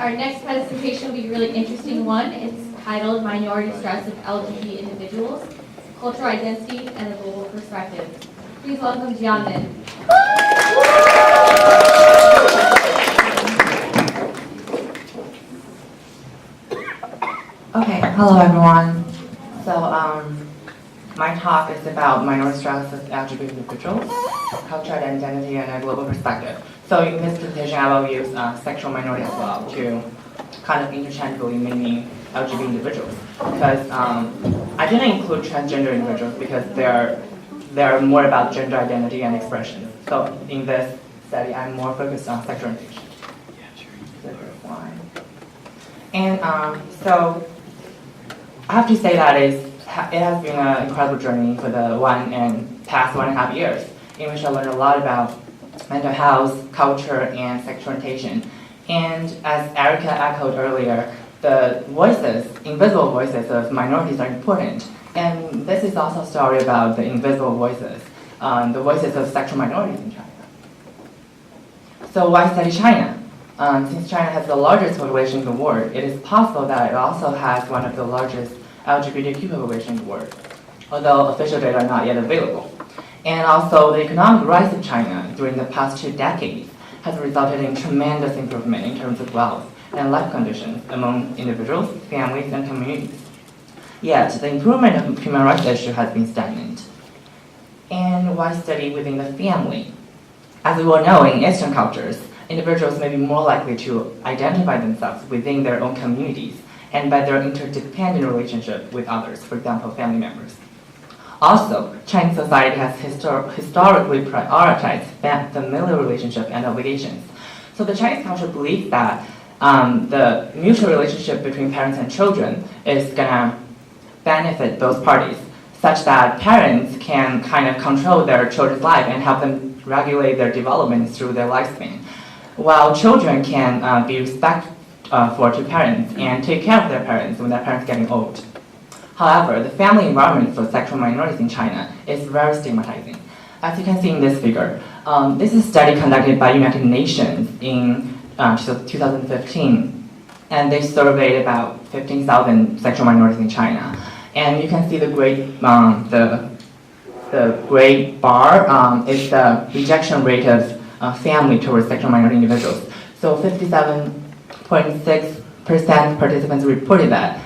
our next presentation will be a really interesting one. It's titled Minority Stress of LGB Individuals, Cultural Identity and a Global Perspective. Please welcome Jianmin. Okay, hello everyone. So my talk is about minority stress of LGBT individuals, cultural identity, and a global perspective. So in this presentation, I will use sexual minority as well to kind of interchangeably meaning LGBT individuals. Because I didn't include transgender individuals because they're more about gender identity and expression. So in this study, I'm more focused on sexual orientation. And so I have to say that it has been an incredible journey for the past 1.5 years, in which I learned a lot about mental health, culture, and sexual orientation. And as Erica echoed earlier, the voices, invisible voices of minorities are important. And this is also a story about the invisible voices, the voices of sexual minorities in China. So why study China? Since China has the largest population in the world, it is possible that it also has one of the largest LGBTQ population in the world, although official data are not yet available. And also, the economic rise of China during the past 2 decades has resulted in tremendous improvement in terms of wealth and life conditions among individuals, families, and communities. Yet, the improvement of human rights issue has been stagnant. And why study within the family? As we all know, in Eastern cultures, individuals may be more likely to identify themselves within their own communities and by their interdependent relationship with others, for example, family members. Also, Chinese society has historically prioritized familial relationship and obligations. So the Chinese culture believes that the mutual relationship between parents and children is going to benefit both parties, such that parents can kind of control their children's life and help them regulate their development through their lifespan, while children can be respectful to parents and take care of their parents when their parents are getting old. However, the family environment for sexual minorities in China is very stigmatizing. As you can see in this figure, this is a study conducted by United Nations in 2015, and they surveyed about 15,000 sexual minorities in China. And you can see the gray bar is the rejection rate of family towards sexual minority individuals. So 57.6% participants reported that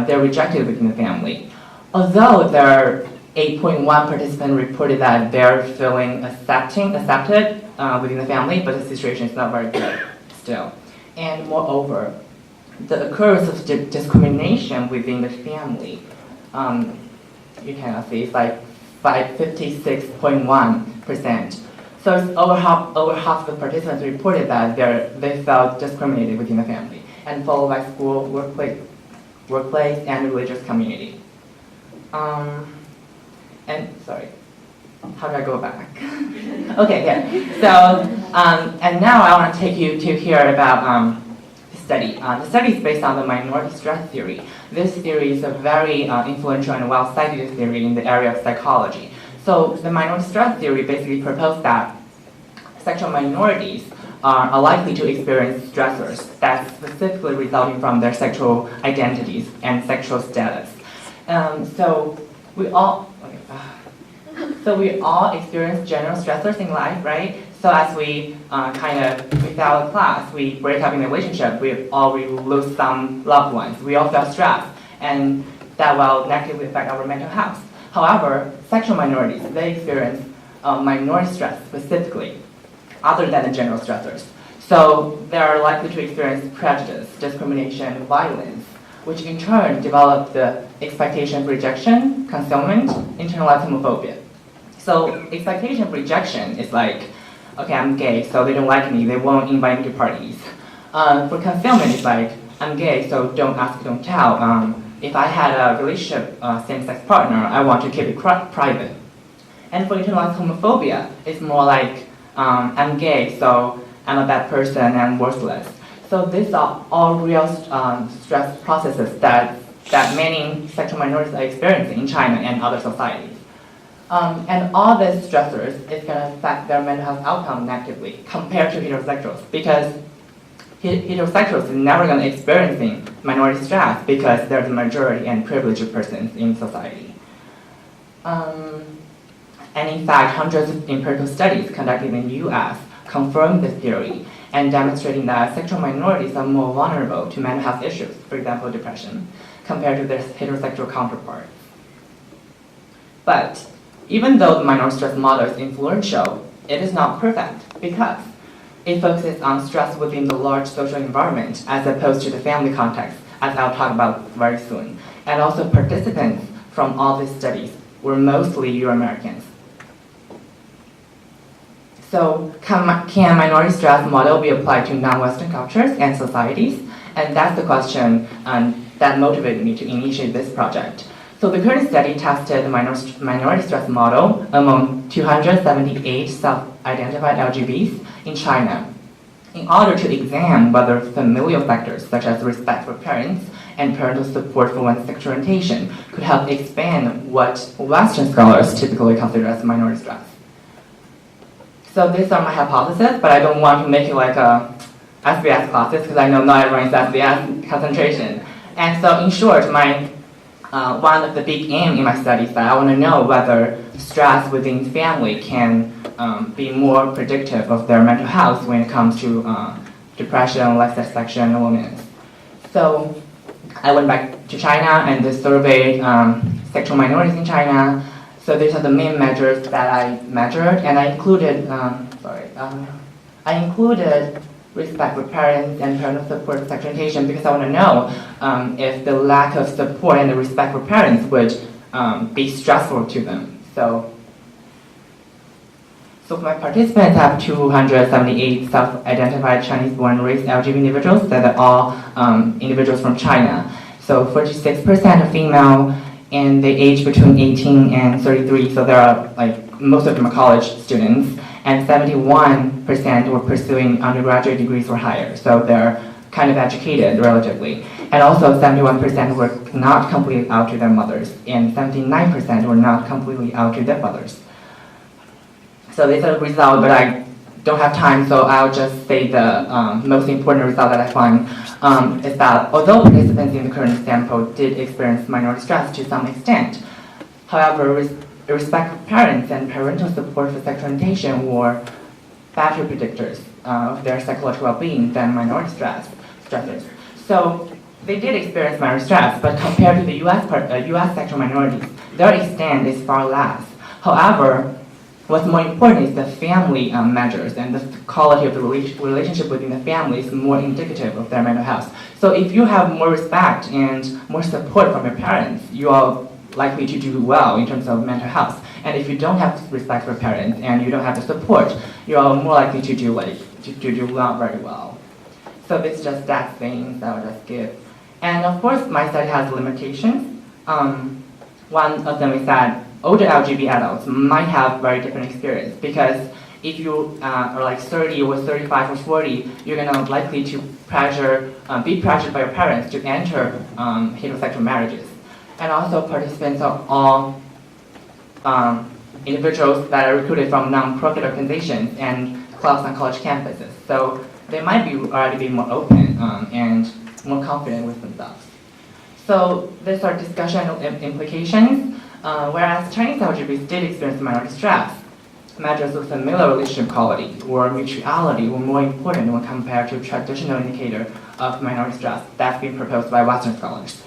they're rejected within the family. Although there are 8.1 participants reported that they're feeling accepted within the family, but the situation is not very good still. And moreover, the occurrence of discrimination within the family, you can see it's like 56.1%. So it's over half of the participants reported that they felt discriminated within the family, and followed by school, workplace, and religious community. And sorry, how do I go back? Okay, yeah. So, and now I want to take you to hear about the study. The study is based on the minority stress theory. This theory is a very influential and well-cited theory in the area of psychology. So the minority stress theory basically proposed that sexual minorities are likely to experience stressors that's specifically resulting from their sexual identities and sexual status. So we all experience general stressors in life, right? So as we without a class, we break up in a relationship, we lose some loved ones, we all feel stressed, and that will negatively affect our mental health. However, sexual minorities, they experience minority stress specifically, other than the general stressors. So they are likely to experience prejudice, discrimination, violence, which in turn develop the expectation of rejection, concealment, internalized homophobia. So expectation of rejection is like, okay, I'm gay, so they don't like me, they won't invite me to parties. For concealment, it's like, I'm gay, so don't ask, don't tell. If I had a relationship, same-sex partner, I want to keep it private. And for internalized homophobia, it's more like, I'm gay, so I'm a bad person, I'm worthless. So these are all real stress processes that many sexual minorities are experiencing in China and other societies. And all these stressors is going to affect their mental health outcome negatively compared to heterosexuals, because heterosexuals are never going to experience minority stress because they're the majority and privileged persons in society. And in fact, hundreds of empirical studies conducted in the US confirm this theory and demonstrating that sexual minorities are more vulnerable to mental health issues, for example, depression, compared to their heterosexual counterparts. But even though the minority stress model is influential, it is not perfect because it focuses on stress within the large social environment as opposed to the family context, as I'll talk about very soon. And also participants from all these studies were mostly Euro-Americans. So can minority stress model be applied to non-Western cultures and societies? And that's the question that motivated me to initiate this project. So the current study tested the minority stress model among 278 self-identified LGBs in China in order to examine whether familial factors such as respect for parents and parental support for one's sexual orientation could help expand what Western scholars typically consider as minority stress. So these are my hypotheses, but I don't want to make it like a SUAx classes because I know not everyone is SUAx concentration. And so in short, one of the big aim in my study is that I want to know whether stress within family can be more predictive of their mental health when it comes to depression, life satisfaction, and loneliness. So I went back to China and surveyed sexual minorities in China. So these are the main measures that I measured, and I included respect for parents and parental support for sexual orientation because I want to know if the lack of support and the respect for parents would be stressful to them. So my participants have 278 self-identified Chinese-born race LGBT individuals that are all individuals from China. So 46% are female, and they age between 18 and 33, so there are most of them are college students, and 71% were pursuing undergraduate degrees or higher, so they're kind of educated relatively. And also 71% were not completely out to their mothers, and 79% were not completely out to their fathers. So these are the results, but I don't have time, so I'll just say the most important result that I find is that although participants in the current sample did experience minority stress to some extent, however, respect for parents and parental support for sexual orientation were better predictors of their psychological well-being than minority stressors. So they did experience minority stress, but compared to the US sexual minorities, their extent is far less. However, what's more important is the family measures, and the quality of the relationship within the family is more indicative of their mental health. So if you have more respect and more support from your parents, you are likely to do well in terms of mental health. And if you don't have respect for parents and you don't have the support, you are more likely to do not very well. So it's just that thing that I'll just give. And of course, my study has limitations. One of them is that older LGB adults might have very different experience because if you are 30 or 35 or 40, you're gonna likely to be pressured by your parents to enter heterosexual marriages. And also participants are all individuals that are recruited from non-profit organizations and clubs on college campuses. So they might already be more open and more confident with themselves. So these are discussion of implications. Whereas Chinese LGBTs did experience minority stress, measures of familial relationship quality or mutuality were more important when compared to traditional indicator of minority stress that's been proposed by Western scholars,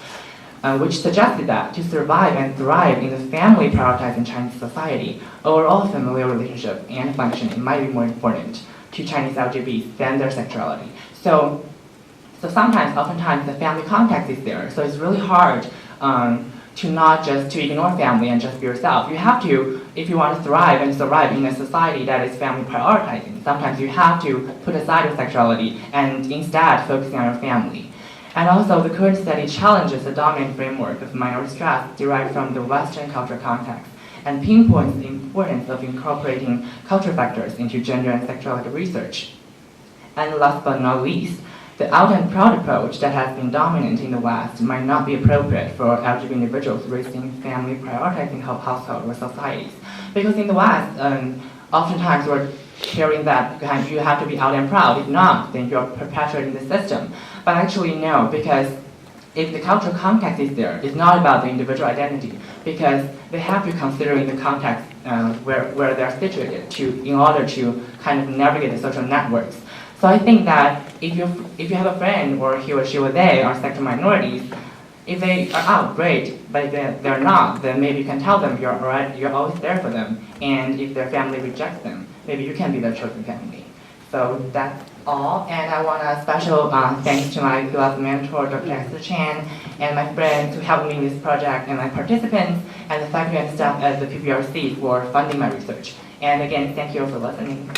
which suggested that to survive and thrive in the family prioritized in Chinese society, overall familial relationship and functioning might be more important to Chinese LGBTs than their sexuality. So oftentimes the family context is there, so it's really hard to not just to ignore family and just be yourself. You have to, if you want to thrive and survive in a society that is family prioritizing, sometimes you have to put aside your sexuality and instead focusing on your family. And also the current study challenges the dominant framework of minority stress derived from the Western cultural context and pinpoints the importance of incorporating cultural factors into gender and sexuality research. And last but not least, the out and proud approach that has been dominant in the West might not be appropriate for LGBT individuals raising family prioritizing household or societies. Because in the West, oftentimes we're hearing that you have to be out and proud. If not, then you're perpetuating the system. But actually no, because if the cultural context is there, it's not about the individual identity, because they have to consider in the context where they're situated in order to kind of navigate the social networks. So I think that if you have a friend, or he or she or they are sexual minorities, if they are out, great, but if they're not, then maybe you can tell them you're always there for them, and if their family rejects them, maybe you can be their chosen family. So that's all, and I want a special thanks to my beloved mentor, Dr. Esther Chan, and my friends who helped me in this project, and my participants, and the faculty and staff at the PPRC for funding my research. And again, thank you for listening.